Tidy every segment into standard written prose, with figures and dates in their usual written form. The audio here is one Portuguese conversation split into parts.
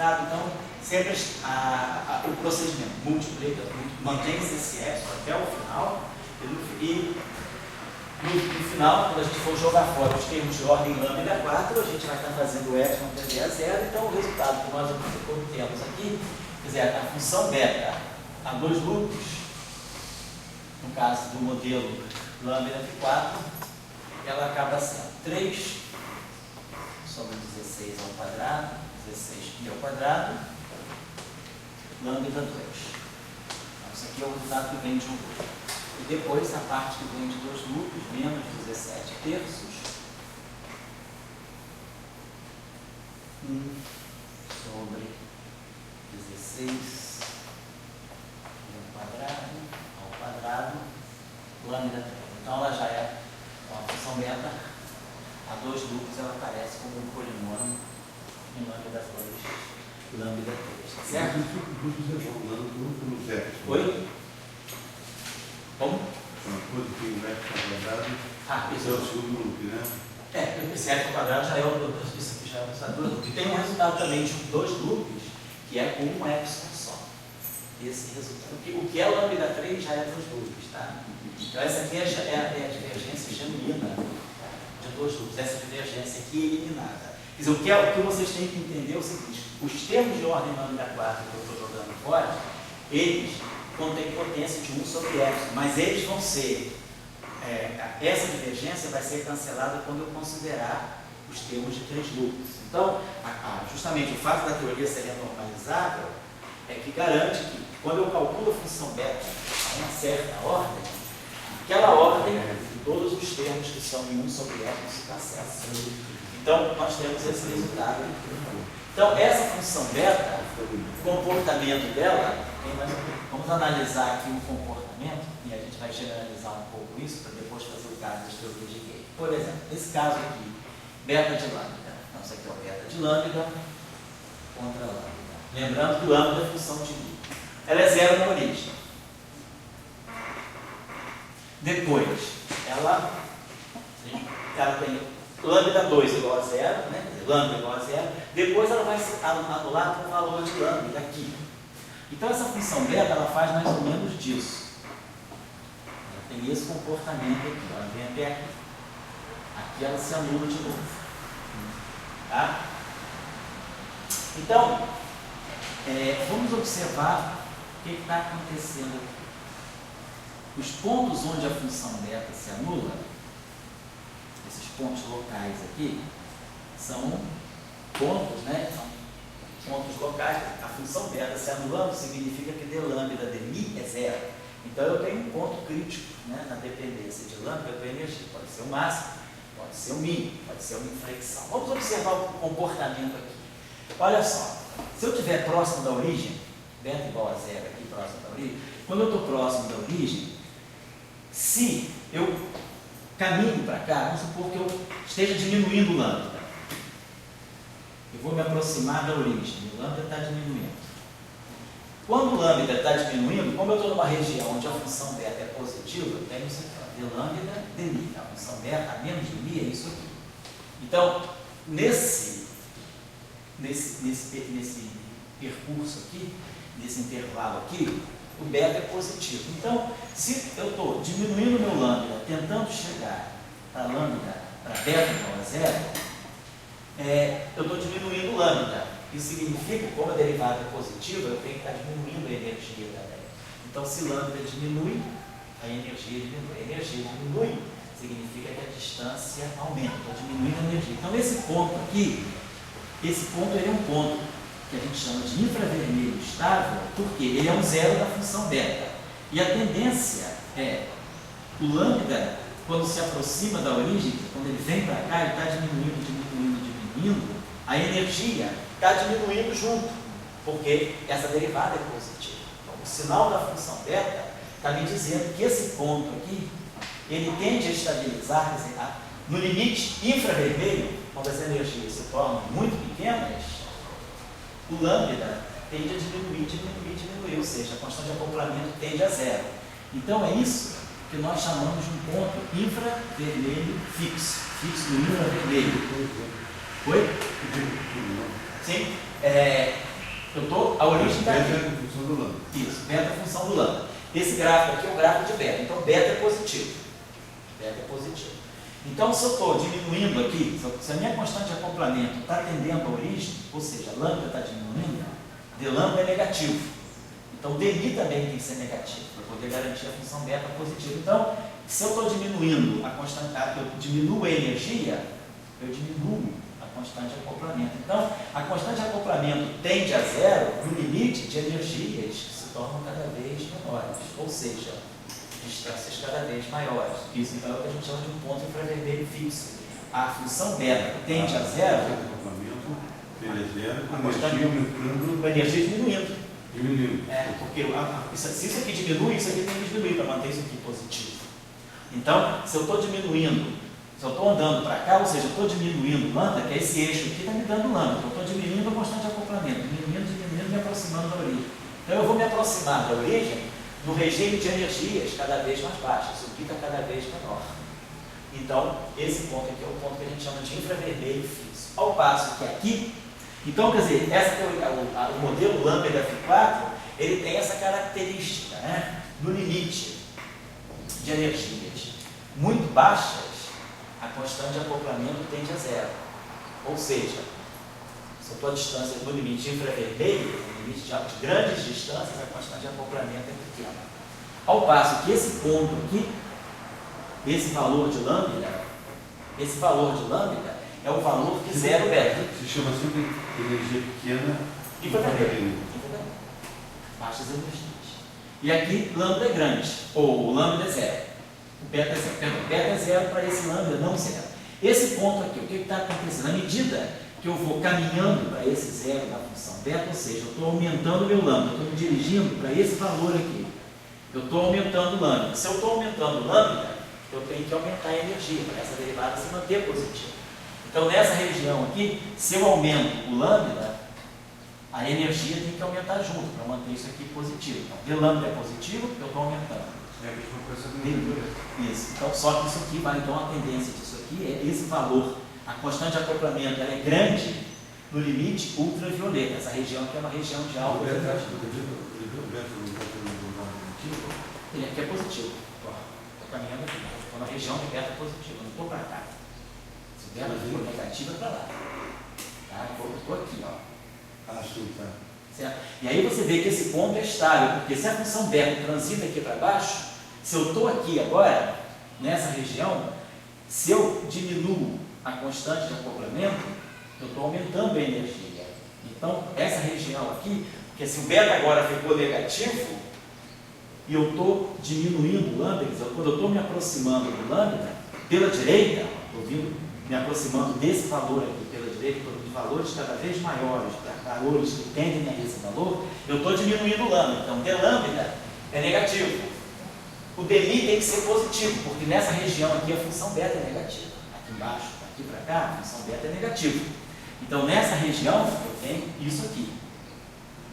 Então, sempre o procedimento multiplica, mantém-se esse epsilon até o final, e no final, quando a gente for jogar fora os termos de ordem lambda 4, a gente vai estar fazendo o epsilon tender a zero. Então, o resultado que nós temos aqui, quer dizer, a função beta a dois loops, no caso do modelo lambda 4, ela acaba sendo 3 sobre 16 ao quadrado, 16π ao quadrado, lambda 2. Então, isso aqui é o resultado que vem de um loop. E depois, a parte que vem de dois loops, menos 17 terços, sobre 16 ao quadrado, lambda 3. Então, ela já é uma função beta. A dois loops, ela aparece como um polinômio em lambda 2, lambda 3, certo? Oi? Como? Uma coisa que o epsilon quadrado isso é o segundo loop, né? Esse epsilon quadrado já é o loop. E tem um resultado também de dois loops, que é com um epsilon só. Esse resultado. O que é lambda 3 já é dois loops, tá? Então, essa aqui é a divergência genuína de dois loops. Essa divergência aqui é eliminada. Quer dizer, o que vocês têm que entender é o seguinte: os termos de ordem lambda 4 que eu estou jogando fora, eles contêm potência de 1 sobre epsilon, mas eles vão ser, essa divergência vai ser cancelada quando eu considerar os termos de três loops. Então, justamente o fato da teoria ser renormalizável é que garante que, quando eu calculo a função beta a uma certa ordem, aquela ordem de todos os termos que são em 1 sobre epsilon se cancelam. Então, nós temos esse resultado. Então, essa função beta, o comportamento dela, vamos analisar aqui o comportamento, e a gente vai generalizar um pouco isso, para depois fazer o caso das teorias de Gay. Por exemplo, nesse caso aqui, beta de lambda. Então, isso aqui é o beta de lambda contra lambda. Lembrando que lambda é função de μ. Ela é zero na origem. Depois, ela tem lambda 2 igual a zero, né? Lambda igual a zero. Depois ela vai se anular com o valor de lambda aqui. Então, essa função beta, ela faz mais ou menos disso. Ela tem esse comportamento aqui. Ela vem até aqui. Aqui ela se anula de novo. Tá? Então, vamos observar o que está acontecendo aqui. Os pontos onde a função beta se anula, esses pontos locais aqui, são pontos, né? São pontos locais. A função beta se anulando significa que d lambda de μ é zero. Então, eu tenho um ponto crítico, né? Na dependência de lambda, eu tenho energia. Pode ser o máximo, pode ser o mínimo, pode ser uma inflexão. Vamos observar o comportamento aqui. Olha só, se eu estiver próximo da origem, beta igual a zero aqui, próximo da origem, quando eu estou próximo da origem, se eu caminho para cá, vamos supor que eu esteja diminuindo o lambda. Eu vou me aproximar da origem, o lambda está diminuindo. Quando o lambda está diminuindo, como eu estou numa região onde a função beta é positiva, eu tenho isso aqui, d lambda de μ. A função beta a menos de μ é isso aqui. Então, nesse percurso aqui, nesse intervalo aqui, o beta é positivo. Então, se eu estou diminuindo o meu lambda, tentando chegar para beta igual a zero, eu estou diminuindo o lambda. Isso significa que, como a derivada é positiva, eu tenho que estar diminuindo a energia da beta. Então, se lambda diminui, a energia diminui. A energia diminui significa que a distância aumenta. Estou diminuindo a energia. Então, esse ponto aqui, ele é um ponto que a gente chama de infravermelho estável, porque ele é um zero da função beta. E a tendência é o lambda, quando se aproxima da origem, quando ele vem para cá, ele está diminuindo, a energia está diminuindo junto, porque essa derivada é positiva. Então, o sinal da função beta está me dizendo que esse ponto aqui, ele tende a estabilizar, quer dizer, no limite infravermelho, quando as energias se tornam muito pequenas, o lambda tende a diminuir, ou seja, a constante de acoplamento tende a zero. Então, é isso que nós chamamos de um ponto infravermelho fixo no infravermelho. Oi? Sim? A origem está aqui. Beta é a função do lambda. Isso, beta é a função do lambda. Esse gráfico aqui é o gráfico de beta. Então, beta é positivo. Beta é positivo. Então, se eu estou diminuindo aqui, se a minha constante de acoplamento está tendendo à origem, ou seja, lambda está diminuindo, d lambda é negativo. Então, dmi também tem que ser negativo, para poder garantir a função beta positiva. Então, se eu estou diminuindo a constante, eu diminuo a energia, eu diminuo a constante de acoplamento. Então, a constante de acoplamento tende a zero no limite de energias que se tornam cada vez menores, ou seja, distâncias cada vez maiores. Isso então é o que a gente chama de um ponto infravermelho fixo. A função beta tende a zero, Tende a zero, a com constante energia aumentando, com a energia diminuindo. diminuindo. Porque se isso aqui diminui, isso aqui tem que diminuir para manter isso aqui positivo. Então, se eu estou diminuindo, se eu estou andando para cá, ou seja, eu estou diminuindo lambda, que é esse eixo aqui está me dando lambda. Eu estou diminuindo a constante de acoplamento, diminuindo, me aproximando da origem. Então, eu vou me aproximar da origem no regime de energias cada vez mais baixas, isso aqui está cada vez menor. Então, esse ponto aqui é o ponto que a gente chama de infravermelho fixo. Ao passo que aqui, então, quer dizer, o modelo lambda F4, ele tem essa característica, né? No limite de energias muito baixas, a constante de acoplamento tende a zero. Ou seja, se eu estou a distância no limite infravermelho, no limite de grandes distâncias, a constante de acoplamento é pequena. Ao passo que esse ponto aqui, esse valor de lambda é o valor de zero beta. Se chama sempre energia pequena Infravermelho. Baixas energias. E aqui, lambda é grande, ou o lambda é zero. O beta é zero. Perdão, beta é zero para esse lambda não zero. Esse ponto aqui, o que está acontecendo? À medida que eu vou caminhando para esse zero da função beta, ou seja, eu estou aumentando o meu lambda, eu estou me dirigindo para esse valor aqui. Eu estou aumentando o lambda. Se eu estou aumentando o lambda, eu tenho que aumentar a energia para essa derivada se manter positiva. Então, nessa região aqui, se eu aumento o lambda, a energia tem que aumentar junto para manter isso aqui positivo. Então, d lambda é positivo, eu estou aumentando. é a mesma coisa do Isso. Então, só que isso aqui vai, então, a tendência disso aqui é esse valor. A constante de acoplamento ela é grande no limite ultravioleta. Essa região aqui é uma região de alta ultravioleta. Ele aqui é positivo. Estou caminhando aqui. Estou na região de beta positiva. Não estou para cá. Se beta for negativa, é para lá. Tá? Estou aqui, ó. Certo? E aí você vê que esse ponto é estável, porque se a função beta transita aqui para baixo, se eu estou aqui agora, nessa região, se eu diminuo a constante de acoplamento, eu estou aumentando a energia. Então, essa região aqui, porque se o beta agora ficou negativo, e eu estou diminuindo o lambda, quando eu estou me aproximando do lambda, pela direita, estou me aproximando desse valor aqui pela direita, de valores cada vez maiores, para valores que tendem a esse valor, eu estou diminuindo o lambda. Então, d lambda é negativo. O dmi tem que ser positivo, porque nessa região aqui a função beta é negativa. Aqui embaixo, daqui para cá, a função beta é negativa. Então, nessa região, eu tenho isso aqui.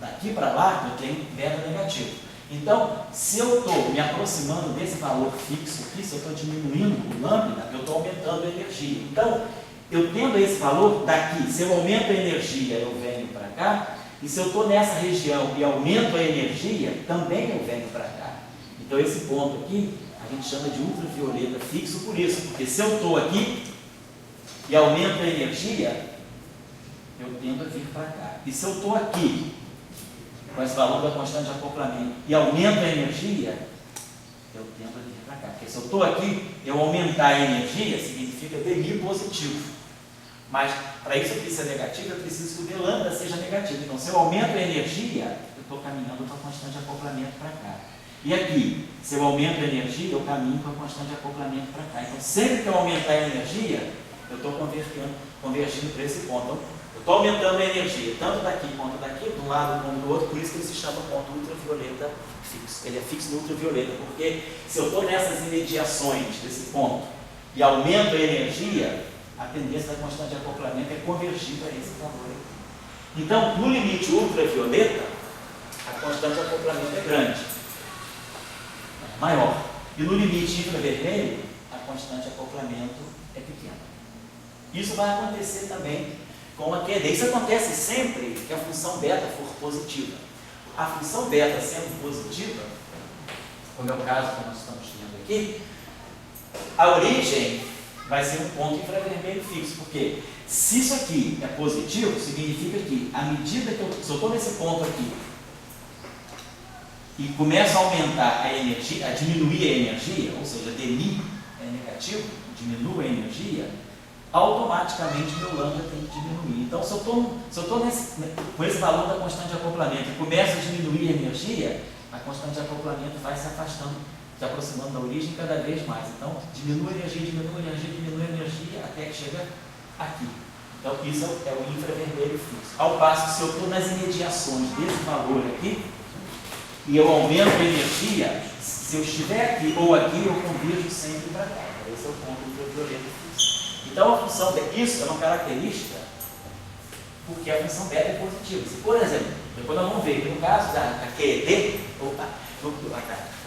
Daqui para lá, eu tenho beta negativo. Então, se eu estou me aproximando desse valor fixo aqui, se eu estou diminuindo o lambda, eu estou aumentando a energia. Então, eu tendo esse valor daqui, se eu aumento a energia, eu venho para cá, e se eu estou nessa região e aumento a energia, também eu venho para cá. Então, esse ponto aqui, a gente chama de ultravioleta fixo por isso, porque se eu estou aqui e aumento a energia, eu tendo a vir para cá. E se eu estou aqui, com esse valor da constante de acoplamento, e aumento a energia, eu tendo a vir para cá. Porque se eu estou aqui, eu aumentar a energia, significa dmi positivo. Mas, para isso aqui ser negativo, eu preciso que o d lambda seja negativo. Então, se eu aumento a energia, eu estou caminhando com a constante de acoplamento para cá. E aqui, se eu aumento a energia, eu caminho com a constante de acoplamento para cá. Então, sempre que eu aumentar a energia, eu estou convergindo para esse ponto. Então, eu estou aumentando a energia, tanto daqui quanto daqui, de um lado como do outro, por isso que ele se chama ponto ultravioleta fixo. Ele é fixo no ultravioleta, porque se eu estou nessas imediações desse ponto e aumento a energia, a tendência da constante de acoplamento é convergir para esse valor aqui. Então, no limite ultravioleta, a constante de acoplamento é grande, maior. E no limite infravermelho, a constante de acoplamento é pequena. Isso vai acontecer também com a QED. Isso acontece sempre que a função beta for positiva. A função beta sendo positiva, como é o caso que nós estamos tendo aqui, a origem vai ser um ponto infravermelho fixo, porque se isso aqui é positivo, significa que à medida que se eu estou nesse ponto aqui e começo a aumentar a energia, a diminuir a energia, ou seja, DNI é negativo, diminui a energia, automaticamente meu lambda tem que diminuir. Então, se eu estou com esse valor da constante de acoplamento e começo a diminuir a energia, a constante de acoplamento vai se afastando, se aproximando da origem cada vez mais. Então, diminui a energia, diminui a energia, diminui a energia, até que chega aqui. Então, isso é o infravermelho fixo. Ao passo que se eu estou nas imediações desse valor aqui, e eu aumento a energia, se eu estiver aqui ou aqui, eu convirjo sempre para cá. Esse é o ponto do ultravioleta fixo. Então, a função beta, isso é uma característica, porque a função beta é positiva. Se, por exemplo, depois nós vamos ver que no caso da QED,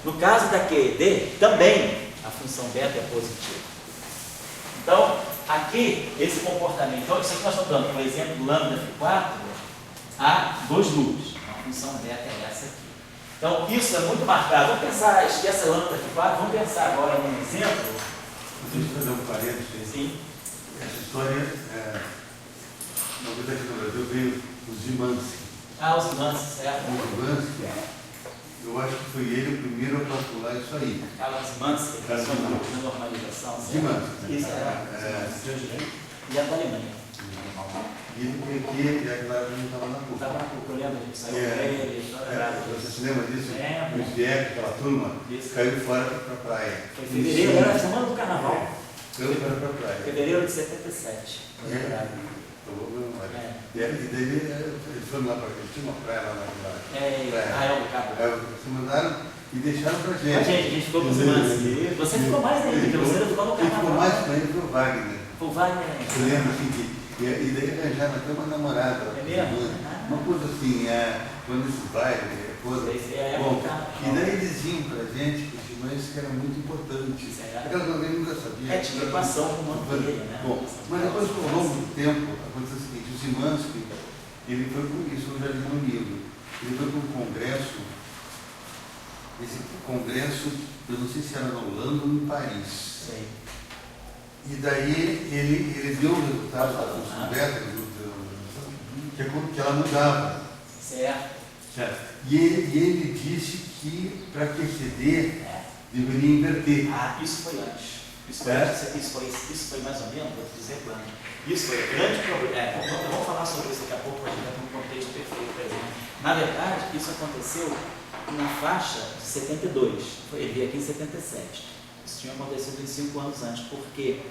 no caso da QED, também a função beta é positiva. Então, aqui, esse comportamento, então, isso aqui nós estamos dando, por exemplo, do lambda F4 a 2 loops. A função beta é essa aqui. Então, isso é muito marcado. Vamos pensar, esquece a lambda F4, vamos pensar agora num exemplo. Deixa eu fazer um parênteses. Sim. Essa história, na verdade, no Brasil veio o Zimanski. Os Zimanski, certo? O Zimanski, eu acho que foi ele o primeiro a calcular isso aí. Zimanski, na normalização. Zimanski. Isso, e a da Alemanha. E ele veio aqui, e a Clara não estava na PUC. Estava na PUC, eu lembro, a gente saiu com ele. Você se lembra disso? É. O Isviec, aquela turma, caiu fora para a praia. Foi em fevereiro, era a semana do carnaval. Caiu fora para a praia. Fevereiro de 77. E daí eles foram lá para cá, tinha uma praia lá naquela praia. Arraial do Cabo. Se mandaram e deixaram para a gente. A gente ficou com os Zimanski. Você ficou mais ainda, porque você ficou no Quem carnaval. ficou mais com ele foi o Wagner. Foi o Wagner. Você lembra assim que. E daí arranjaram até uma namorada. É mesmo? Uma coisa assim, quando esses bailes, coisa. Bom, e daí eles iam para a gente, os Zimanski, que era muito importante. Aquela coisa eu nunca sabia. Tinha equação com o dele, né? Bom, mas depois, ao longo do tempo, aconteceu o seguinte: o Zimanski, ele foi com isso, eu já li no livro, ele foi para um congresso, esse congresso, eu não sei se era na Holanda ou em Paris. Sei. E daí ele deu o resultado da função beta, que ela mudava. Certo. E ele disse que para QCD deveria inverter. Isso foi antes. Isso foi mais ou menos, vou dizer quando. Isso foi o grande problema. Vamos falar sobre isso daqui a pouco, para a gente ter um contexto perfeito para exemplo. Na verdade, isso aconteceu na faixa de 72. Ele veio aqui em 77. Isso tinha acontecido em 5 anos antes, porque...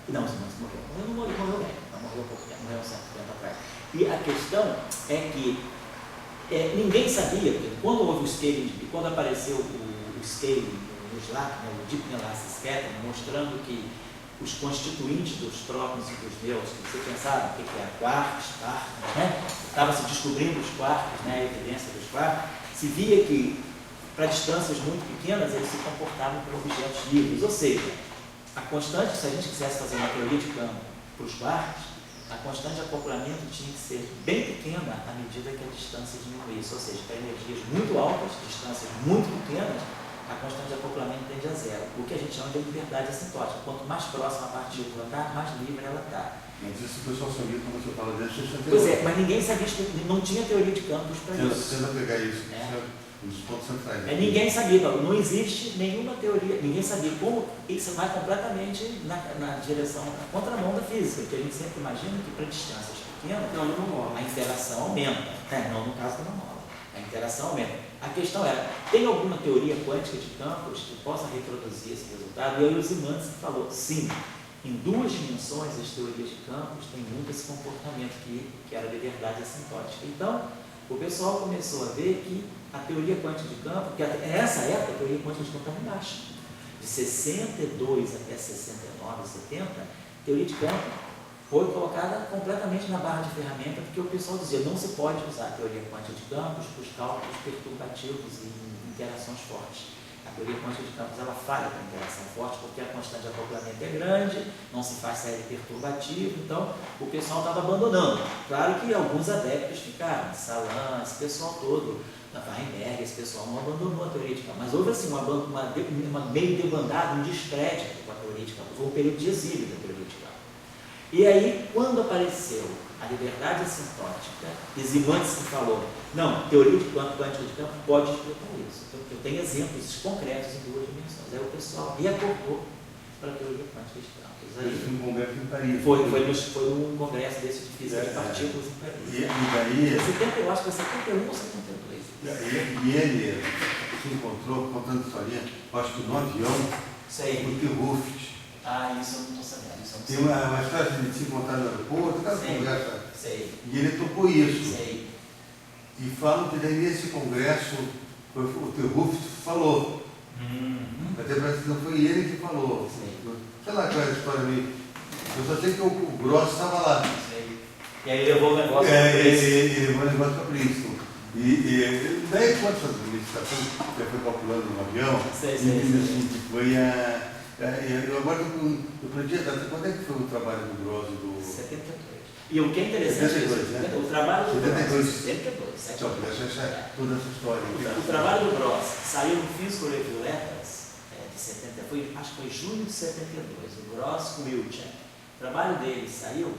Não, os Zimanski morreu. Ele não morreu bem, não morreu pouco tempo, morreu 100 tempo atrás. E a questão é que ninguém sabia, quando houve o scaling, quando apareceu o scaling no SLAC, o Deep Analysis Scattering, mostrando que os constituintes dos trópons e dos nêutrons, que você pensava o que era quarks, né? Estava se descobrindo os quarks, né? A evidência dos quarks, se via que para distâncias muito pequenas eles se comportavam como objetos livres, ou seja, a constante, se a gente quisesse fazer uma teoria de campo para os quarks, a constante de acoplamento tinha que ser bem pequena à medida que a distância diminuísse, ou seja, para energias muito altas, distâncias muito pequenas, a constante de acoplamento tende a zero, o que a gente chama de liberdade assintótica. Quanto mais próxima a partícula está, mais livre ela está. Mas isso o pessoal sabia quando você fala disso. Pois é, mas ninguém sabia, não tinha teoria de campos para isso. Você vai pegar isso, nos pontos centrais. Ninguém sabia, não existe nenhuma teoria, ninguém sabia como isso vai completamente na direção, na contramão da física, porque a gente sempre imagina que para distâncias pequenas a interação aumenta. Não no caso da mola, a interação aumenta. A questão era, tem alguma teoria quântica de campos que possa reproduzir esse resultado? E aí o Zimanski falou, sim, em 2 dimensões as teorias de campos têm muito esse comportamento que era a liberdade assintótica. Então, o pessoal começou a ver que a teoria quântica de campo, porque nessa época a teoria quântica de campo estava em baixa, de 62 até 69, 70, a teoria de campo foi colocada completamente na barra de ferramenta, porque o pessoal dizia, não se pode usar a teoria quântica de campos para os cálculos perturbativos e interações fortes. A teoria quântica de campos ela falha com a interação forte porque a constante de acoplamento é grande, não se faz saída perturbativa, então o pessoal estava abandonando. Claro que alguns adeptos ficaram, Salan, esse pessoal todo, na Weinberg, esse pessoal não abandonou a teoria de campos, mas houve assim uma meio debandada, um descrédito com a teoria de campos, houve um período de exílio da teoria de campos. E aí, quando apareceu a liberdade assintótica, Simansky falou, não, teoria de quântica de campo pode explicar isso. Eu tenho exemplos concretos em duas dimensões. Aí o pessoal reacordou para a teoria quântica de campos. Aí, foi um congresso em Paris. Foi um congresso desse de física de partículas em Paris. E daí... Eu acho que foi 71 ou 72. E ele se encontrou, contando historinha, acho que no avião, com o T-Ruft. Ah, isso eu não estou sabendo. Tem uma história de se encontrar no aeroporto, aquela conversa. Sei. E ele topou isso. Sei. E falam que daí nesse congresso o T-Ruft falou. Até parece que não foi ele que falou. Sei lá qual é a história meio. Eu só sei que o Gross estava lá. Sei. E aí ele levou o negócio ele levou o negócio para Princeton. E daí quando essa administração já foi calculando no avião, foi a. Eu agora eu perdi a data. Quando é que foi o trabalho do Gross e do. 72. E o que é interessante 72, né? O trabalho do 72. Gross. 72. Toda essa história. O trabalho do Gross saiu no Physical Review Letters de 70, acho que foi junho de 72. O Gross com o Wiltshire. O trabalho dele saiu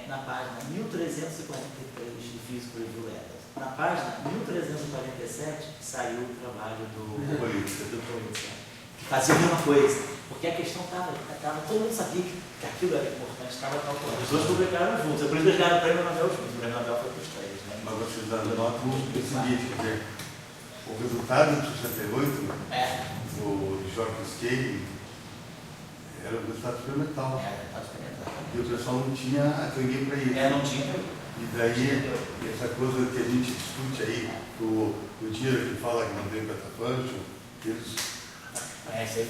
na página 1343 do Physical Review Letters. Na página 1347 saiu o trabalho do Pulitzer, que fazia a mesma coisa. Porque a questão estava, todo mundo sabia que aquilo era importante, estava calculado. Os dois publicaram juntos, por isso eles ganharam o prêmio Nobel juntos, o prêmio Nobel foi para os três. Né? Mas vocês anotam o seguinte, quer dizer, o resultado de 68, do George Scale, era um resultado experimental. E o pessoal não tinha a teoria para isso. Não tinha. E daí, essa coisa que a gente discute aí, o dia que fala que não tem catafâncio, eles... Isso aí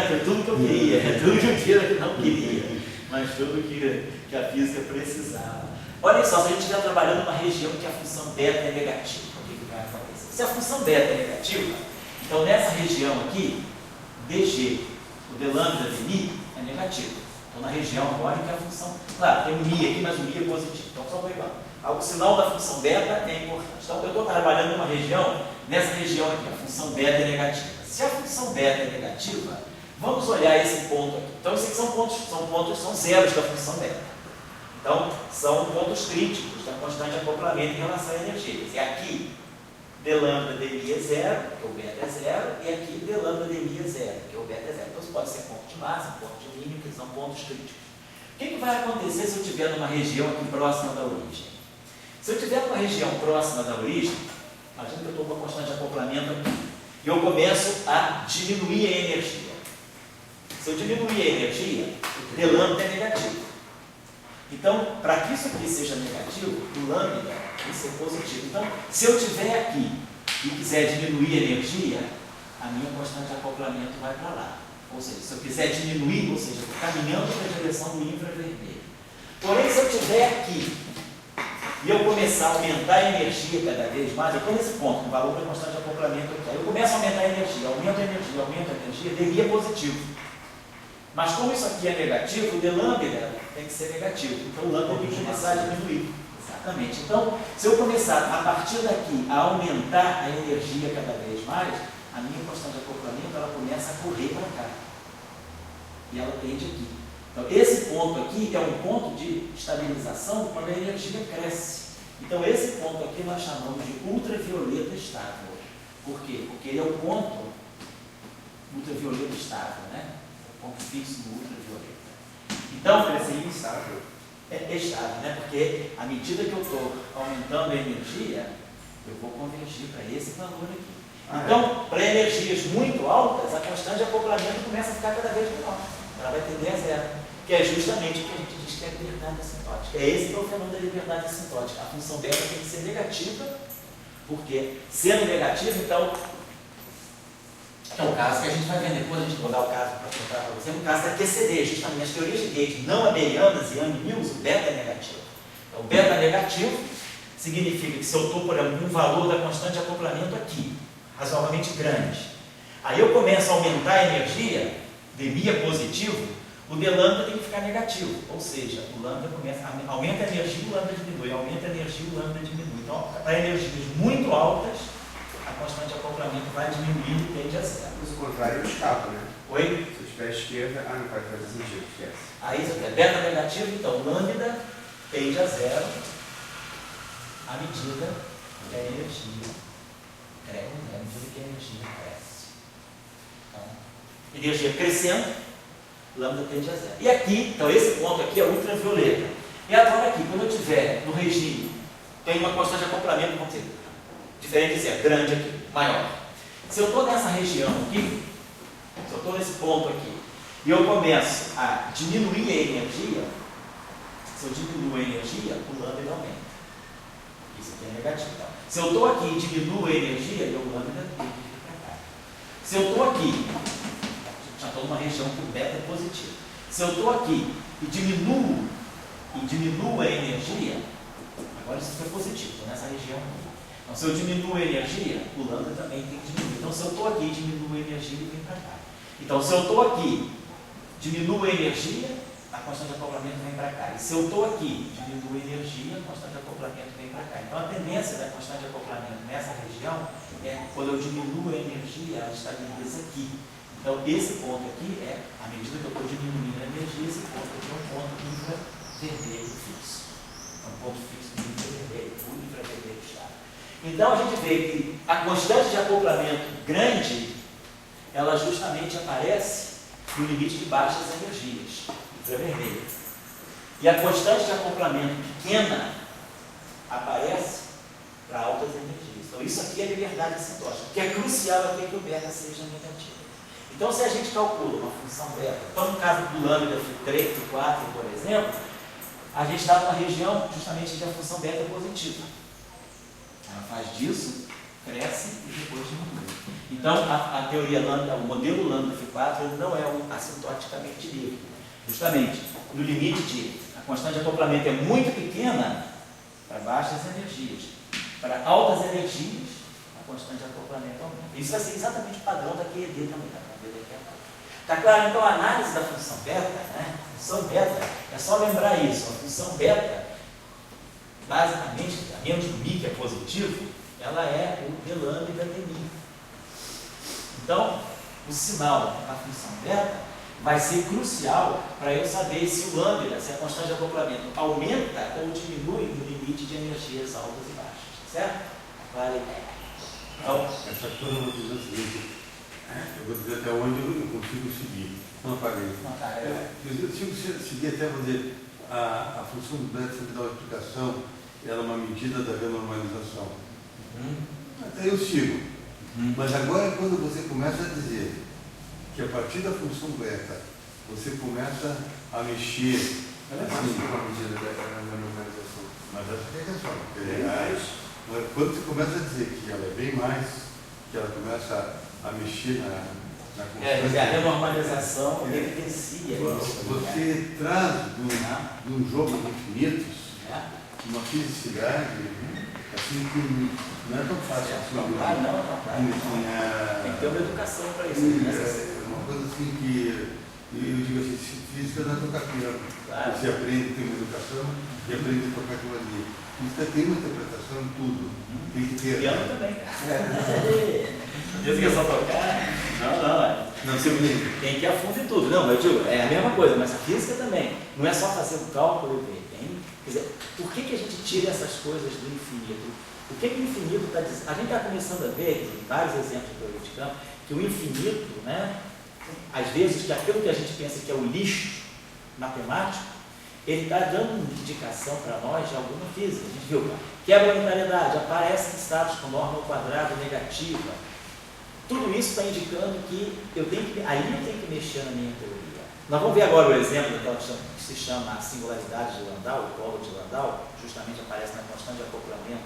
foi tudo que eu queria, tudo que eu queria que não queria, mas tudo que a física precisava. Olha só, se a gente estiver trabalhando numa região que a função beta é negativa, o que vai acontecer? Se a função beta é negativa, então nessa região aqui, dg, o d lambda de mi é negativo. Então na região agora que a função, claro, tem um mi aqui, mas o mi é positivo, então só vou igual. O sinal da função beta é importante. Então eu estou trabalhando numa região, nessa região aqui, a função beta é negativa. Se a função beta é negativa, vamos olhar esse ponto aqui. Então, esses aqui são zeros da função beta. Então, são pontos críticos da constante de acoplamento em relação a energias. E aqui, d lambda dmi é zero, que o beta é zero, e aqui d lambda dmi é zero, que o beta é zero. Então, isso pode ser ponto de massa, ponto de mínimo, que são pontos críticos. O que vai acontecer se eu estiver numa região aqui próxima da origem? Se eu estiver numa região próxima da origem, imagina que eu estou com a constante de acoplamento aqui. E eu começo a diminuir a energia. Se eu diminuir a energia, o d lambda é negativo. Então, para que isso aqui seja negativo, o lambda tem que ser positivo. Então, se eu estiver aqui e quiser diminuir a energia, a minha constante de acoplamento vai para lá. Ou seja, se eu quiser diminuir, ou seja, caminhando na direção do infravermelho. Porém, se eu estiver aqui e eu começar a aumentar a energia cada vez mais, eu estou nesse ponto, no valor da constante de acoplamento aqui. Aí eu começo a aumentar a energia, aumento a energia, dmi é positivo. Mas como isso aqui é negativo, o d lambda tem que ser negativo. Então o lambda tem que começar a diminuir. Exatamente. Então, se eu começar a partir daqui a aumentar a energia cada vez mais, a minha constante de acoplamento ela começa a correr para cá. E ela tende aqui. Então, esse ponto aqui é um ponto de estabilização quando a energia cresce. Então, esse ponto aqui nós chamamos de ultravioleta estável. Por quê? Porque ele é o ponto ultravioleta estável, né? O ponto fixo do ultravioleta. Então, é instável. É estável, né? Porque à medida que eu estou aumentando a energia, eu vou convergir para esse valor aqui. Então, para energias muito altas, a constante de acoplamento começa a ficar cada vez menor. Ela vai tender a zero. Que é justamente o que a gente diz que é a liberdade assintótica. É esse que é o fenômeno da liberdade assintótica. A função beta tem que ser negativa, porque sendo negativa, então, é o caso que a gente vai ver depois, a gente vai dar o caso para contar para você, no caso da QCD, justamente as teorias de Gauge não abelianas e Young-Mills, o beta é negativo. Então, o beta negativo significa que se eu estou, por exemplo, um valor da constante de acoplamento aqui, razoavelmente grande. Aí eu começo a aumentar a energia, dmi é positivo, o d lambda tem que ficar negativo, ou seja, o lambda aumenta a energia, o lambda diminui, aumenta a energia, o lambda diminui. Então, para energias muito altas, a constante de acoplamento vai diminuindo e tende a zero. Mas o contrário eu escapo, né? Oi? Se eu estiver à esquerda, não vai fazer sentido, esquece. Aí você tem beta negativo, então lambda tende a zero à medida que a energia cresce, à medida que a energia cresce. Então, energia crescendo, lambda tende a zero. E aqui, então esse ponto aqui é ultravioleta. E agora aqui, quando eu estiver no regime, tem uma constante de acoplamento, vamos dizer, diferente de zero, grande aqui, maior. Se eu estou nessa região aqui, se eu estou nesse ponto aqui, e eu começo a diminuir a energia, se eu diminuo a energia, o lambda aumenta. Isso aqui é negativo. Então, se eu estou aqui e diminuo a energia, o lambda tem que ir para cá. Se eu estou aqui, já estou numa região que o beta é positivo. Se eu estou aqui e diminuo a energia, agora isso foi positivo, estou nessa região aqui. Então, se eu diminuo a energia, o lambda também tem que diminuir. Então, se eu estou aqui e diminuo a energia, ele vem para cá. Então, se eu estou aqui, diminuo a energia, a constante de acoplamento vem para cá. E se eu estou aqui, diminuo a energia, a constante de acoplamento vem para cá. Então, a tendência da constante de acoplamento nessa região é, quando eu diminuo a energia, ela estabiliza aqui. Então, esse ponto aqui é, à medida que eu estou diminuindo a energia, esse ponto aqui é um ponto infravermelho fixo. É um ponto fixo de infravermelho, o infravermelho chave. Então, a gente vê que a constante de acoplamento grande, ela justamente aparece no limite de baixas energias, infravermelho. E a constante de acoplamento pequena aparece para altas energias. Então, isso aqui é liberdade assintótica, que é crucial aqui que o beta seja negativo. Então, se a gente calcula uma função beta, então no caso do lambda φ3, φ4, por exemplo, a gente está numa região justamente onde a função beta é positiva. Ela faz disso, cresce e depois diminui. Então, a teoria lambda, o modelo lambda φ4, ele não é assintoticamente livre. Justamente, no limite de a constante de acoplamento é muito pequena para baixas energias. Para altas energias, a constante de acoplamento aumenta. Isso vai ser exatamente o padrão da QED também. Está claro? Então, a análise da função beta, né? A função beta, é só lembrar isso. A função beta, basicamente, a menos do mi, que é positivo, ela é o d lambda e da dmi. Então, o sinal da função beta vai ser crucial para eu saber se o lambda, se a constante de acoplamento aumenta ou diminui no limite de energias altas e baixas. Certo? Claro a ideia. Então, essa coisa eu vou dizer o seguinte, eu vou dizer até onde eu consigo seguir. Não parei. Eu consigo seguir até fazer a função do beta, sempre dá uma explicação, ela é uma medida da renormalização. Até eu sigo. Mas agora, quando você começa a dizer que a partir da função beta, você começa a mexer. Ela é assim, uma medida da renormalização. Mas essa é quando você começa a dizer que ela é bem mais, que ela começa a mexer na constante. A renormalização evidencia isso. Você traz de um jogo de infinitos uma fisicidade assim que não é tão fácil assim. Tem que ter uma educação para isso. É uma coisa assim que eu digo assim, física não é tocar piano. Você aprende, tem uma educação e aprende a tocar aquilo ali. Física tem uma interpretação em tudo. Tem que ter. Piano também. Diz que é só tocar? Não. Tem que ir a fundo em tudo. Não, eu digo, é a mesma coisa, mas a física também. Não é só fazer o cálculo e ver. Quer dizer, por que a gente tira essas coisas do infinito? O que o infinito está dizendo? A gente está começando a ver, em vários exemplos de teoria de campo, que o infinito, né, às vezes, que aquilo que a gente pensa que é o lixo matemático, ele está dando uma indicação para nós de alguma física. A gente viu, quebra a unitariedade, aparece estados com norma ao quadrado negativa. Tudo isso está indicando que aí eu tenho que mexer na minha teoria. Nós vamos ver agora o exemplo daquela que se chama a singularidade de Landau, o polo de Landau, justamente aparece na constante de acoplamento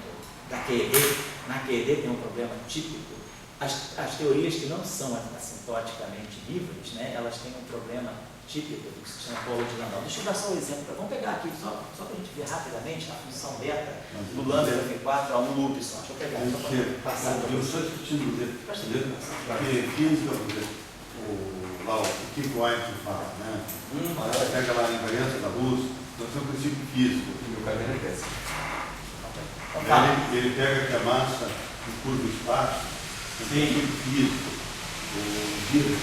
da QED. Na QED tem um problema típico. As teorias que não são assintoticamente livres, né, elas têm um problema típica do sistema polo-dinâmico. Deixa eu dar só um exemplo. Vamos pegar aqui, só para a gente ver rapidamente a função beta do lambda V4 a um loop só. Deixa eu pegar, só para passar. Eu só discutindo porque física, o Kiko Einstein fala, né? Ela pega lá a invariância da luz, então tem um princípio físico. Meu caderno é desse. Ele pega que a massa curva o espaço, tem um princípio físico. O vírus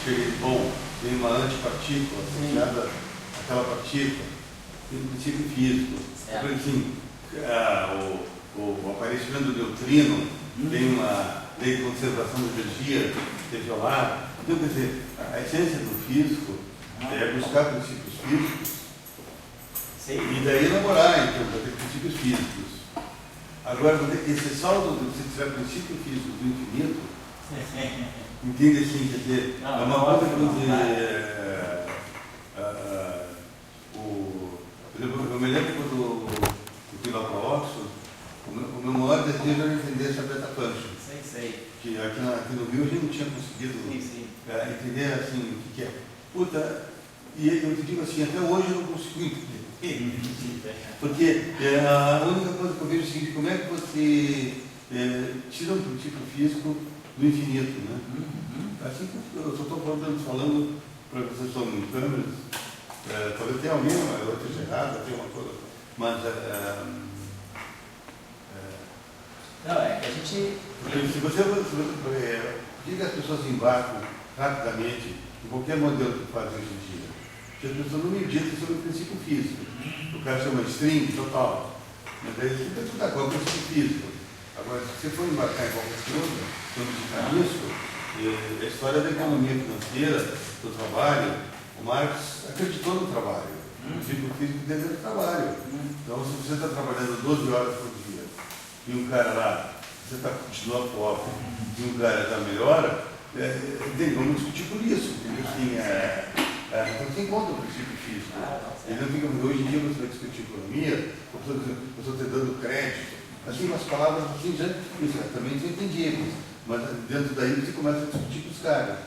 chega de bom, tem uma antipartícula associada àquela partícula, tem um princípio físico. Por assim, o aparecimento do neutrino tem uma lei de conservação de energia tesolar. Então, quer dizer, a essência do físico é buscar princípios físicos e daí elaborar, então, para ter princípios físicos. Agora, esse saldo, se você tiver princípio físico do infinito, entende assim, quer dizer, é uma coisa que por exemplo, eu me lembro quando eu fui lá para Oxford, o meu maior desejo era entender essa beta function. Sei. Que aqui no Rio a gente não tinha conseguido entender assim o que é. Puta, e eu te digo assim, até hoje eu não consigo entender. Porque a única coisa que eu vejo é o seguinte, como é que você tira um princípio físico do infinito, né? Assim que eu só estou falando para vocês estão em câmeras, talvez tenha alguém, eu esteja errado, tem uma coisa, mas não, é que a gente... Se você diga que as pessoas embarcam rapidamente em qualquer modelo que fazem hoje em dia, se as pessoas não meditam sobre o princípio físico, o cara chama string total, mas aí você tem que estudar qual é o princípio físico. Agora, se você for embarcar em qualquer coisa, quando ficar nisso, a história da economia financeira, do trabalho, o Marx acreditou no trabalho. O princípio físico dele é o trabalho. Então, se você está trabalhando 12 horas por dia, e um cara lá, você está continuando pobre, e um cara está melhor, vamos discutir por isso. Assim, então você encontra o princípio físico. Ele não fica, hoje em dia você vai discutir economia, a pessoa está dando crédito, assim, umas palavras assim, já também são entendíveis, mas dentro daí você começa a discutir com os caras.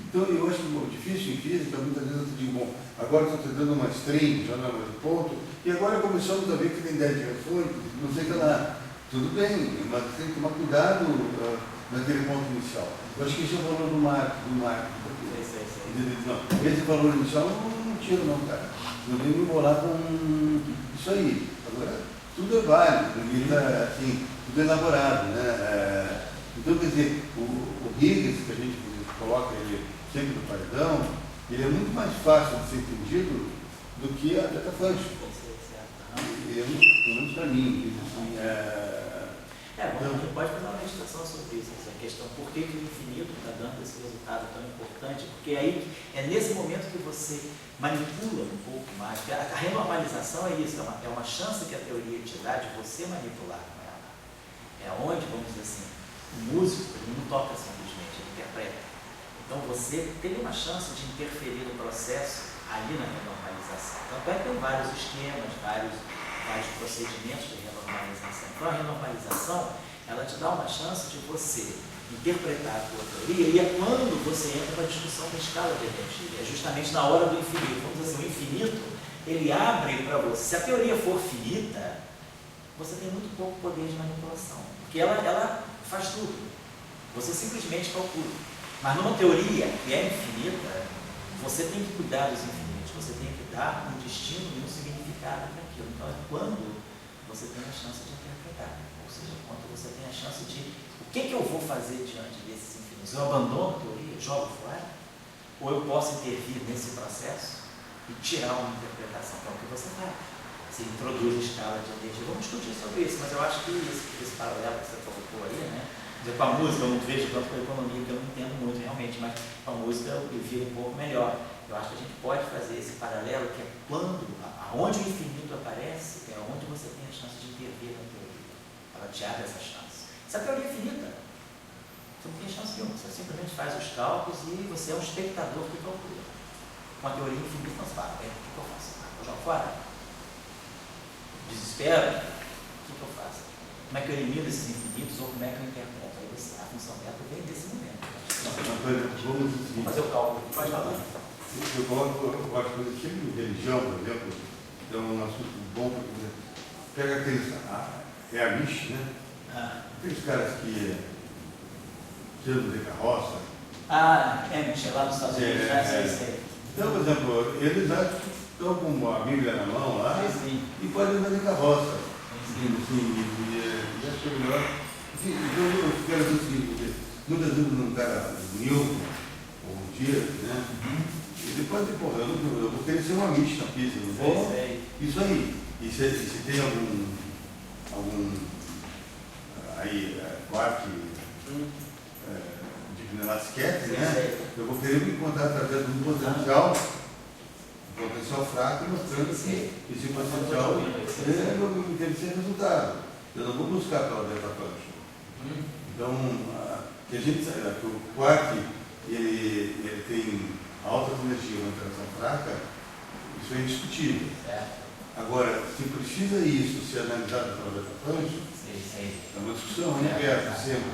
Então eu acho difícil em física, muitas vezes eu digo, bom, agora estou te dando uma string, já não é mais ponto, e agora começamos a ver que tem 10 direções, não sei o que lá. Tudo bem, mas tem que tomar cuidado naquele ponto inicial. Eu acho que esse é o valor do marketing. Esse valor inicial não tiro não, cara. Não tem que me embolar com isso aí. Agora, tudo é válido, assim, tudo é elaborado, né? Então, quer dizer, o Higgs, que a gente coloca ele sempre no paredão, ele é muito mais fácil de ser entendido do que a beta function. Pelo menos para mim, assim, a gente pode fazer uma meditação sobre isso, essa questão, por que o infinito está dando esse resultado tão importante, porque aí é nesse momento que você manipula um pouco mais, porque a renormalização é isso, é uma chance que a teoria te dá de você manipular com ela. É onde, vamos dizer assim, o músico, ele não toca simplesmente, ele interpreta. Então você tem uma chance de interferir no processo ali na renormalização. Tanto é que tem vários esquemas, vários procedimentos de renormalização. Então a renormalização, ela te dá uma chance de você interpretar a tua teoria, e é quando você entra para a discussão da escala de energia, é justamente na hora do infinito. Vamos dizer assim, o infinito, ele abre para você. Se a teoria for finita, você tem muito pouco poder de manipulação, porque ela faz tudo. Você simplesmente calcula. Mas numa teoria que é infinita, você tem que cuidar dos infinitos, você tem que dar um destino e um significado para aquilo. Então é quando você tem a chance de interpretar, ou seja, quando você tem a chance de o que eu vou fazer diante desses infinitos? Eu abandono a teoria, jogo fora, ou eu posso intervir nesse processo e tirar uma interpretação, que é o que você faz. Você introduz a escala de energia. Vamos discutir sobre isso, mas eu acho que esse paralelo que você colocou aí, né? Com a música eu não vejo tanto com a economia, que eu não entendo muito realmente, mas com a música eu viro um pouco melhor. Eu acho que a gente pode fazer esse paralelo, que é quando, aonde o infinito aparece, é onde você tem a chance de intervir na teoria. Ela te abre essa chance. Se a teoria é finita, você não tem chance nenhuma. Você simplesmente faz os cálculos e você é um espectador que calcula. Com a teoria infinita, você fala, o que eu faço? Eu jogo fora? Desespero? O que eu faço? Como é que eu elimino esses infinitos ou como é que eu interpreto? Aí a função beta vem desse momento. Vamos fazer o cálculo. Pode falar. Eu coloco as coisas sempre em religião, por exemplo, então um assunto bom para dizer. Pega aqueles. É a Amish, né? Aqueles caras que andam de carroça. Amish, lá nos Estados Unidos, sei. Então, por exemplo, eles já estão com a Bíblia na mão lá e podem andar de carroça. E acho que é melhor. Então, eu quero dizer o seguinte, porque muitas vezes um cara Newton, ou um dia, né? Ele pode dizer, porra, eu vou querer ser uma Amish na pista, não vou? Isso aí. E se tem algum aí, quarto de Nelasquete, né? Eu vou querer me encontrar através do potencial fraco, mostrando que esse potencial eu quero ser resultado. Eu não vou buscar pela Beta Pancho. Então, que a gente sabe que o quark ele tem alta energia, uma interação fraca, isso é indiscutível. Agora, se precisa isso ser analisado pela Beta Pancho, é uma discussão aberta sempre.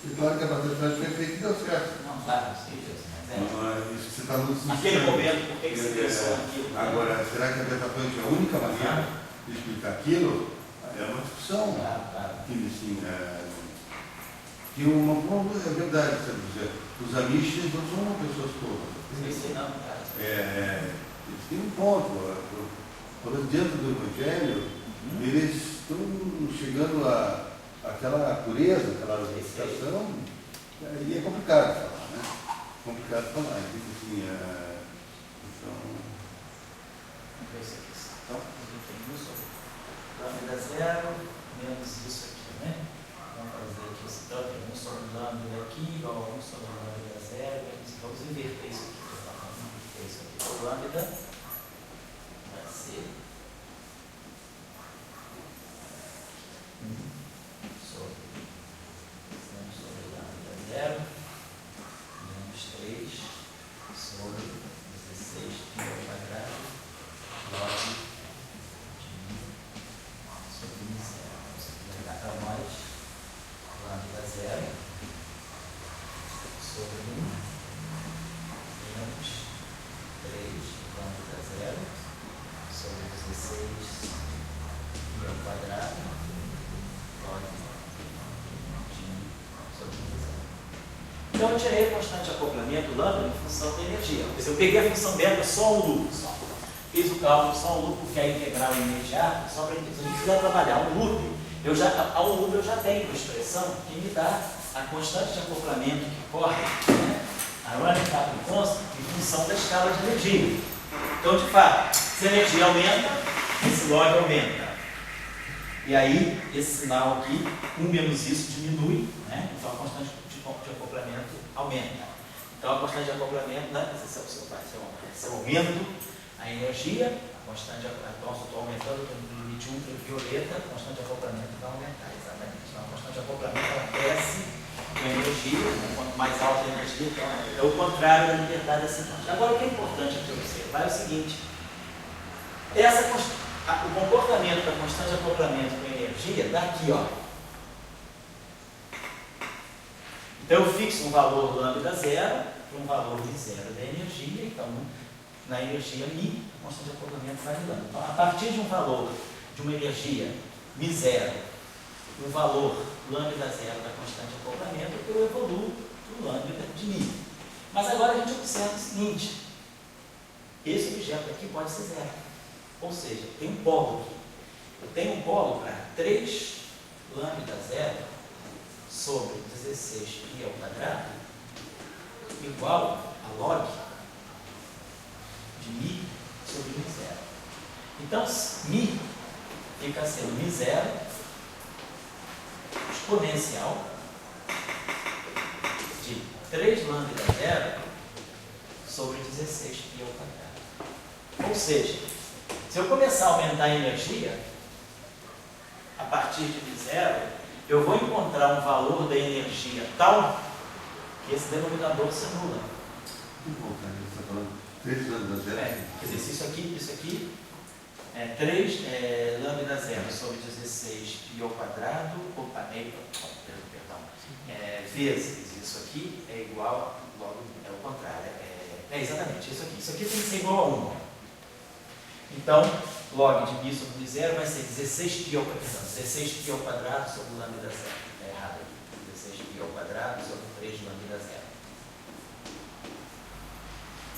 E claro que a Beta Pancho foi feita e deu certo. Não, claro, isso que você está no aquele momento, por que você pensou aquilo? Agora, será que a Beta Pancho é a única maneira de explicar aquilo? É uma discussão. Que é verdade, sabe dizer, os Amish não são uma pessoa toda. Eles têm um ponto. Dentro do Evangelho, eles estão chegando àquela pureza, àquela dedicação, e é complicado falar, né? Complicado falar. Então, lambda zero, menos isso aqui, né? Vamos fazer aqui esse tanto, 1 sobre lambda aqui, igual a 1 sobre lambda zero. Vamos inverter isso aqui. Vamos inverter isso aqui. O lambda vai ser 1 sobre lambda zero, menos 3 sobre 16 pi ao quadrado, log sobre 0. Vamos pegar para nós, lambda zero sobre 1 menos 3 lambda zero sobre 16 pi ao quadrado, log de 1 sobre 0. Então eu tirei a constante de acoplamento lambda em função da energia. Eu peguei a função delta só um loop, só. Fiz o cálculo só um loop, porque a integral é imediata, só para a gente precisar trabalhar um loop. A um loop eu já tenho uma expressão que me dá a constante de acoplamento que corre, né? A running capital constant, em função da escala de energia. Então, de fato, se a energia aumenta, esse log aumenta. E aí, esse sinal aqui, 1 menos isso diminui, né? Então a constante de acoplamento aumenta. Então a constante de acoplamento, né? Esse é o aumento, a energia, a constante, então se eu estou aumentando, estou no limite ultravioleta, a constante de acoplamento vai aumentar, exatamente. Então a constante de acoplamento acontece com a energia, quanto mais alta a energia, então é o contrário da liberdade ascendente. Agora o que é importante aqui observar é o seguinte, o comportamento da constante de acoplamento com a energia dá aqui, ó. Então eu fixo um valor lambda zero para um valor de zero da energia, então na energia μ, a constante de acoplamento vai mudando. Então, a partir de um valor de uma energia μ0, o valor lambda zero da constante de acoplamento, eu evoluo para o lambda de μ. Mas agora a gente observa o seguinte, esse objeto aqui pode ser zero. Ou seja, tem um polo aqui. Eu tenho um polo para 3 lambda zero sobre 16 π ao quadrado igual a log de μ sobre μ0. Então, μ fica sendo μ0 exponencial de 3 lambda zero sobre 16 π ao quadrado. Ou seja, se eu começar a aumentar a energia, a partir de zero, eu vou encontrar um valor da energia tal que esse denominador se anula. Muito bom, cara. Você está falando 3 lambda zero? Quer dizer, isso aqui é 3 lambda zero sobre 16 π ao quadrado, vezes isso aqui é igual, logo é o contrário, exatamente, isso aqui. Isso aqui tem que ser igual a 1. Então, log de π sobre zero vai ser 16π ao quadrado. 16π ao quadrado sobre lambda zero. Está errado aqui. 16π ao quadrado sobre 3 lambda zero.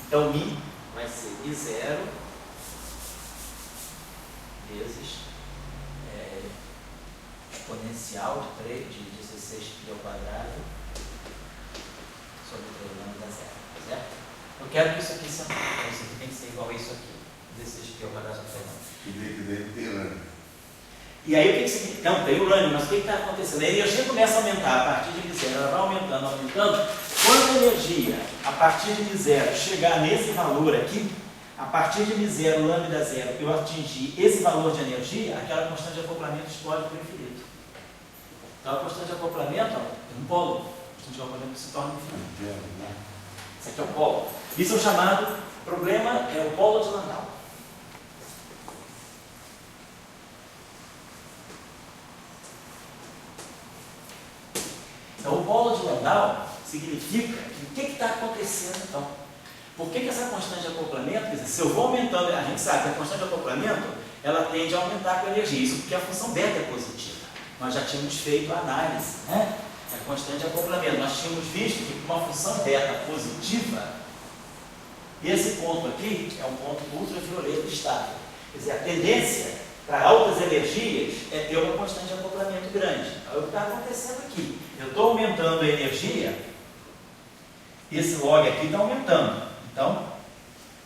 Então, mi vai ser I0 vezes exponencial de 16π ao quadrado sobre 3 lambda zero. Certo? Eu quero que isso aqui seja. Isso aqui tem que ser igual a isso aqui. 16π ao quadrado sobre 3 lambda. E daí tem urânio. E aí o que significa? Não, tem urânio, mas o que está acontecendo? A energia começa a aumentar a partir de zero, ela vai aumentando, aumentando. Quando a energia, a partir de zero, chegar nesse valor aqui, a partir de zero, lambda zero, eu atingir esse valor de energia, aquela constante de acoplamento explode para o infinito. Então a constante de acoplamento é um polo. A constante de acoplamento se torna infinito. Esse aqui é o polo. Isso é o chamado problema, é o polo de Landau. Então, o polo de Landau significa que o que está acontecendo então? Por que essa constante de acoplamento, quer dizer, se eu vou aumentando, a gente sabe que a constante de acoplamento, ela tende a aumentar com a energia, isso porque a função beta é positiva. Nós já tínhamos feito a análise, né? A constante de acoplamento, nós tínhamos visto que com uma função beta positiva, esse ponto aqui é um ponto ultravioleta estável. Quer dizer, a tendência para altas energias é ter uma constante de acoplamento grande. Então, o que está acontecendo aqui? Eu estou aumentando a energia, esse log aqui está aumentando. Então,